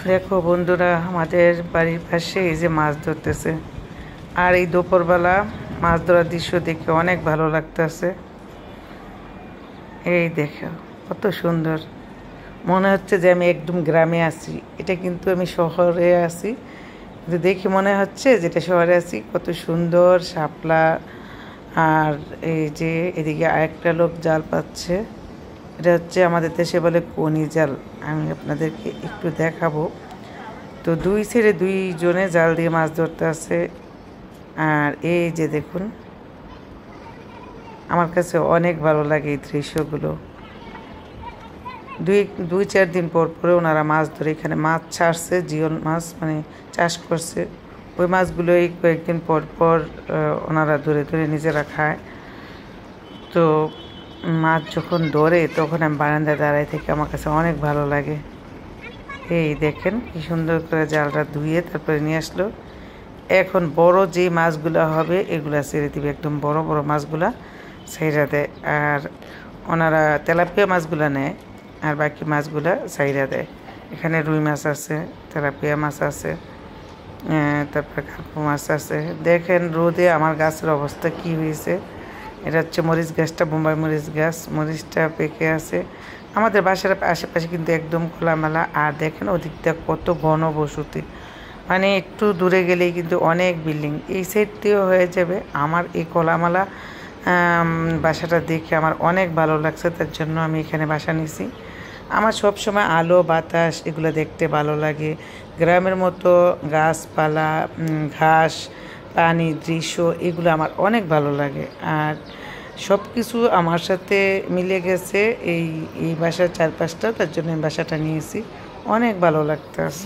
দেখো বন্ধুরা, আমাদের বাড়ির পাশে এই যে মাছ ধরতেছে, আর এই দুপুরবেলা মাছ ধরার দৃশ্য দেখে অনেক ভালো লাগতেছে। এই দেখো কত সুন্দর, মনে হচ্ছে যে আমি একদম গ্রামে আছি। এটা কিন্তু আমি শহরে আছি, কিন্তু দেখি মনে হচ্ছে যেটা শহরে আছি। কত সুন্দর শাপলা, আর এই যে এদিকে আরেকটা লোক জাল পাচ্ছে। এটা হচ্ছে আমাদের দেশে বলে কোনি জাল। আমি আপনাদেরকে একটু দেখাবো। তো দুই ছেড়ে দুইজনে জাল দিয়ে মাছ ধরতে আছে। আর এই যে দেখুন, আমার কাছে অনেক ভালো লাগে এই দৃশ্যগুলো। দুই চার দিন পর পরে ওনারা মাছ ধরে এখানে মাছ ছাড়ছে, জিওল মাছ মানে চাষ করছে। ওই মাছগুলোই কয়েকদিন পর পর ওনারা ধরে ধরে নিজেরা খায়। তো মাছ যখন ধরে তখন আমি বারান্দায় দাঁড়াই থেকে আমার কাছে অনেক ভালো লাগে। এই দেখেন কি সুন্দর করে জালটা ধুয়ে তারপরে নিয়ে আসলো। এখন বড় যে মাছগুলো হবে এগুলা ছেড়ে দিবে, একদম বড় বড় মাছগুলা ছাইরা দেয়। আর ওনারা তেলাপিয়া মাছগুলা নেয়, আর বাকি মাছগুলা ছাইরা দেয়। এখানে রুই মাছ আছে, তেলাপিয়া মাছ আছে, তারপরে কার্পু মাছ আছে। দেখেন রোদে আমার গাছের অবস্থা কি হয়েছে। এটা হচ্ছে মরিচ গাছটা, বোম্বাই মরিচ গাছ। মরিচটা পেকে আছে। আমাদের বাসার আশেপাশে কিন্তু একদম খোলামেলা। আর দেখেন ওদিকটা কত ঘন বসতি, মানে একটু দূরে গেলেই কিন্তু অনেক বিল্ডিং। এই সাইড দিয়েও হয়ে যাবে। আমার এই খোলামেলা বাসাটা দেখে আমার অনেক ভালো লাগছে, তার জন্য আমি এখানে বাসা নিয়েছি। আমার সবসময় আলো বাতাস এগুলো দেখতে ভালো লাগে। গ্রামের মতো গাছপালা, ঘাস, পানি, দৃশ্য এগুলো আমার অনেক ভালো লাগে। আর সব কিছু আমার সাথে মিলে গেছে এই বাসার চারপাশটা, তার জন্য আমি বাসাটা নিয়েছি। অনেক ভালো লাগতেছে।